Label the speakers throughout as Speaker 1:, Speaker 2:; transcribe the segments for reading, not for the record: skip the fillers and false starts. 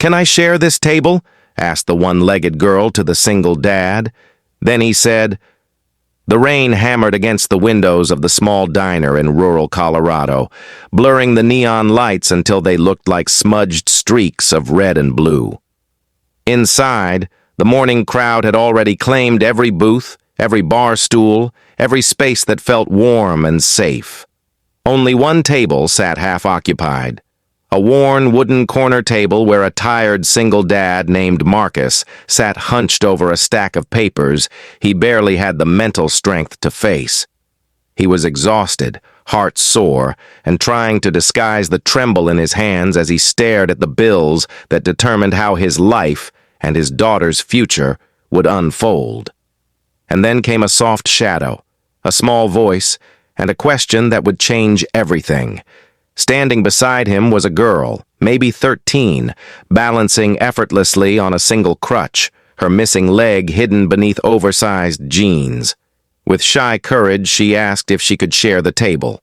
Speaker 1: "Can I share this table?" asked the one-legged girl to the single dad. Then he said, The rain hammered against the windows of the small diner in rural Colorado, blurring the neon lights until they looked like smudged streaks of red and blue. Inside, the morning crowd had already claimed every booth, every bar stool, every space that felt warm and safe. Only one table sat half-occupied, a worn wooden corner table where a tired single dad named Marcus sat hunched over a stack of papers he barely had the mental strength to face. He was exhausted, heart sore, and trying to disguise the tremble in his hands as he stared at the bills that determined how his life and his daughter's future would unfold. And then came a soft shadow, a small voice, and a question that would change everything. Standing beside him was a girl, maybe 13, balancing effortlessly on a single crutch, her missing leg hidden beneath oversized jeans. With shy courage, she asked if she could share the table.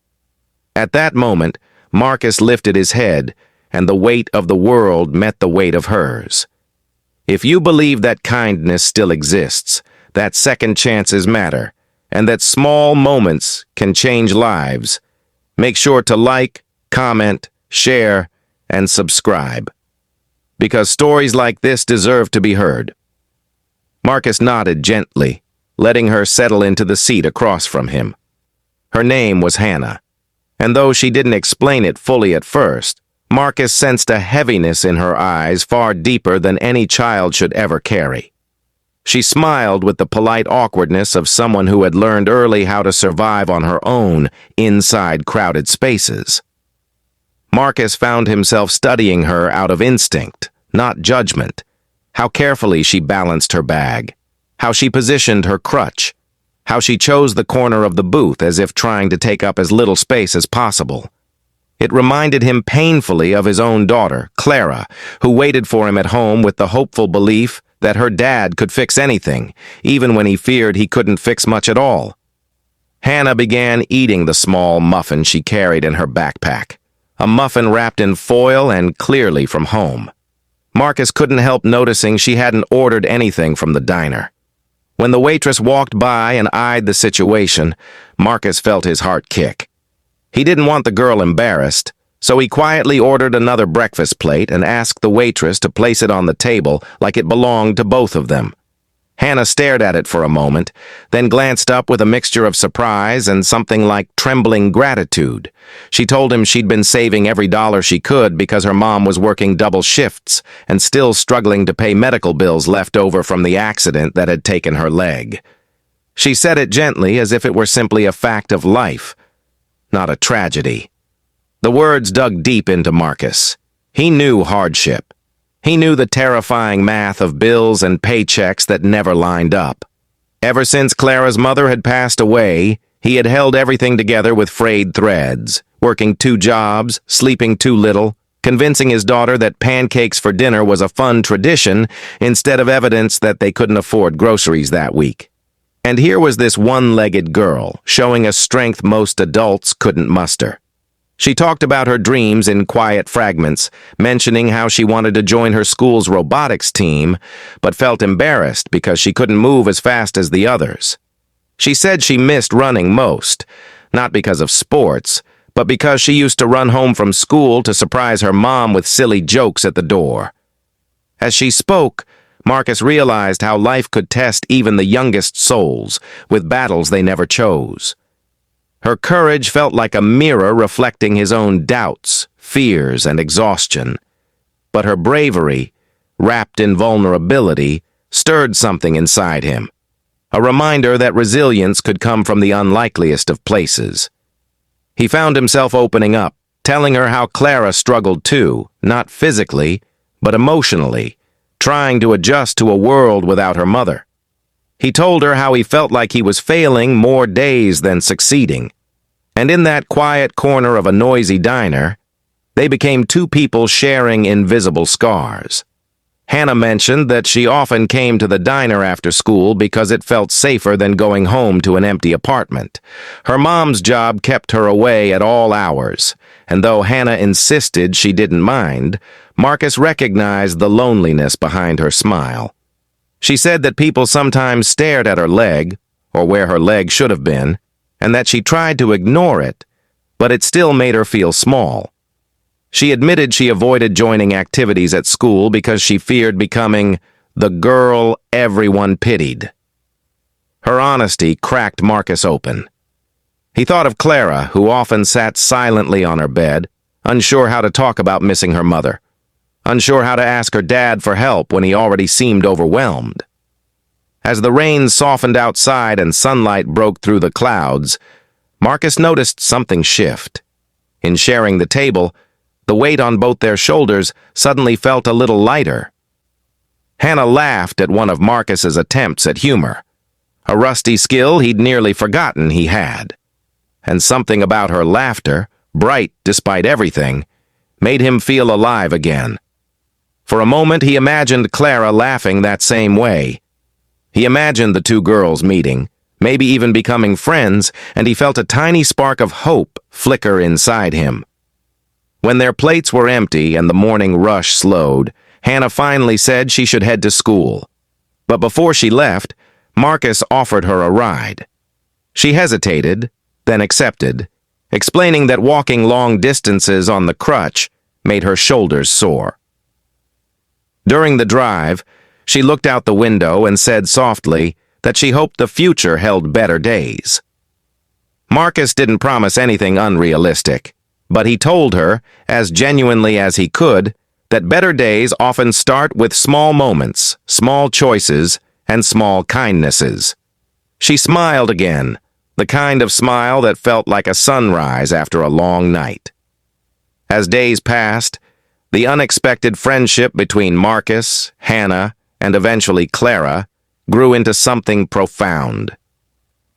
Speaker 1: At that moment, Marcus lifted his head, and the weight of the world met the weight of hers. If you believe that kindness still exists, that second chances matter, and that small moments can change lives, make sure to like, comment, share, and subscribe. Because stories like this deserve to be heard. Marcus nodded gently, letting her settle into the seat across from him. Her name was Hannah, and though she didn't explain it fully at first, Marcus sensed a heaviness in her eyes far deeper than any child should ever carry. She smiled with the polite awkwardness of someone who had learned early how to survive on her own inside crowded spaces. Marcus found himself studying her out of instinct, not judgment. How carefully she balanced her bag, how she positioned her crutch, how she chose the corner of the booth as if trying to take up as little space as possible. It reminded him painfully of his own daughter, Clara, who waited for him at home with the hopeful belief that her dad could fix anything, even when he feared he couldn't fix much at all. Hannah began eating the small muffin she carried in her backpack, a muffin wrapped in foil and clearly from home. Marcus couldn't help noticing she hadn't ordered anything from the diner. When the waitress walked by and eyed the situation, Marcus felt his heart kick. He didn't want the girl embarrassed, so he quietly ordered another breakfast plate and asked the waitress to place it on the table like it belonged to both of them. Hannah stared at it for a moment, then glanced up with a mixture of surprise and something like trembling gratitude. She told him she'd been saving every dollar she could because her mom was working double shifts and still struggling to pay medical bills left over from the accident that had taken her leg. She said it gently as if it were simply a fact of life, not a tragedy. The words dug deep into Marcus. He knew hardship. He knew the terrifying math of bills and paychecks that never lined up. Ever since Clara's mother had passed away, he had held everything together with frayed threads, working 2 jobs, sleeping too little, convincing his daughter that pancakes for dinner was a fun tradition instead of evidence that they couldn't afford groceries that week. And here was this one-legged girl, showing a strength most adults couldn't muster. She talked about her dreams in quiet fragments, mentioning how she wanted to join her school's robotics team, but felt embarrassed because she couldn't move as fast as the others. She said she missed running most, not because of sports, but because she used to run home from school to surprise her mom with silly jokes at the door. As she spoke, Marcus realized how life could test even the youngest souls with battles they never chose. Her courage felt like a mirror reflecting his own doubts, fears, and exhaustion. But her bravery, wrapped in vulnerability, stirred something inside him. A reminder that resilience could come from the unlikeliest of places. He found himself opening up, telling her how Clara struggled too, not physically, but emotionally, trying to adjust to a world without her mother. He told her how he felt like he was failing more days than succeeding. And in that quiet corner of a noisy diner, they became 2 people sharing invisible scars. Hannah mentioned that she often came to the diner after school because it felt safer than going home to an empty apartment. Her mom's job kept her away at all hours, and though Hannah insisted she didn't mind, Marcus recognized the loneliness behind her smile. She said that people sometimes stared at her leg, or where her leg should have been, and that she tried to ignore it, but it still made her feel small. She admitted she avoided joining activities at school because she feared becoming the girl everyone pitied. Her honesty cracked Marcus open. He thought of Clara, who often sat silently on her bed, unsure how to talk about missing her mother, unsure how to ask her dad for help when he already seemed overwhelmed. As the rain softened outside and sunlight broke through the clouds, Marcus noticed something shift. In sharing the table, the weight on both their shoulders suddenly felt a little lighter. Hannah laughed at one of Marcus's attempts at humor, a rusty skill he'd nearly forgotten he had. And something about her laughter, bright despite everything, made him feel alive again. For a moment he imagined Clara laughing that same way. He imagined the two girls meeting, maybe even becoming friends, and he felt a tiny spark of hope flicker inside him. When their plates were empty and the morning rush slowed, Hannah finally said she should head to school. But before she left, Marcus offered her a ride. She hesitated, then accepted, explaining that walking long distances on the crutch made her shoulders sore. During the drive, she looked out the window and said softly that she hoped the future held better days. Marcus didn't promise anything unrealistic, but he told her, as genuinely as he could, that better days often start with small moments, small choices, and small kindnesses. She smiled again, the kind of smile that felt like a sunrise after a long night. As days passed, the unexpected friendship between Marcus, Hannah, and eventually Clara grew into something profound.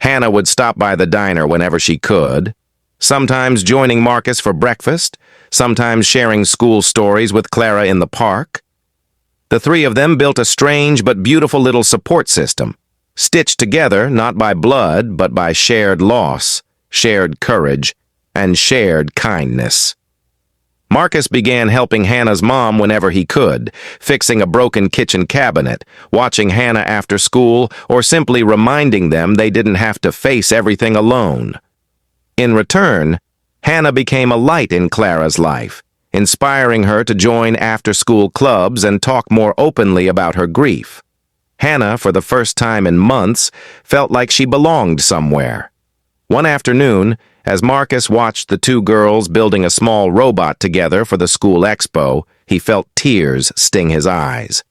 Speaker 1: Hannah would stop by the diner whenever she could, sometimes joining Marcus for breakfast, sometimes sharing school stories with Clara in the park. The three of them built a strange but beautiful little support system, stitched together not by blood but by shared loss, shared courage, and shared kindness. Marcus began helping Hannah's mom whenever he could, fixing a broken kitchen cabinet, watching Hannah after school, or simply reminding them they didn't have to face everything alone. In return, Hannah became a light in Clara's life, inspiring her to join after-school clubs and talk more openly about her grief. Hannah, for the first time in months, felt like she belonged somewhere. One afternoon, as Marcus watched the two girls building a small robot together for the school expo, he felt tears sting his eyes.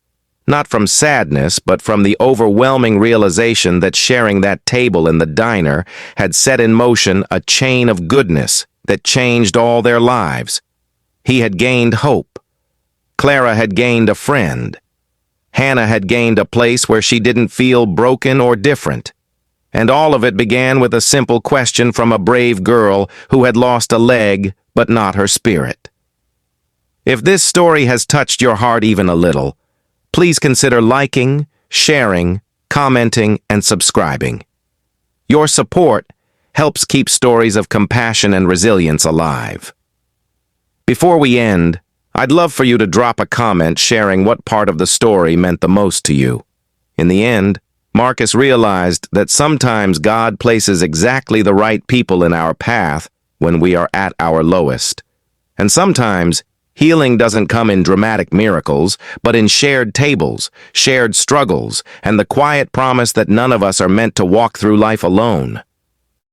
Speaker 1: Not from sadness, but from the overwhelming realization that sharing that table in the diner had set in motion a chain of goodness that changed all their lives. He had gained hope. Clara had gained a friend. Hannah had gained a place where she didn't feel broken or different. And all of it began with a simple question from a brave girl who had lost a leg but not her spirit. If this story has touched your heart even a little, please consider liking, sharing, commenting, and subscribing. Your support helps keep stories of compassion and resilience alive. Before we end, I'd love for you to drop a comment sharing what part of the story meant the most to you. In the end, Marcus realized that sometimes God places exactly the right people in our path when we are at our lowest. And sometimes healing doesn't come in dramatic miracles, but in shared tables, shared struggles, and the quiet promise that none of us are meant to walk through life alone.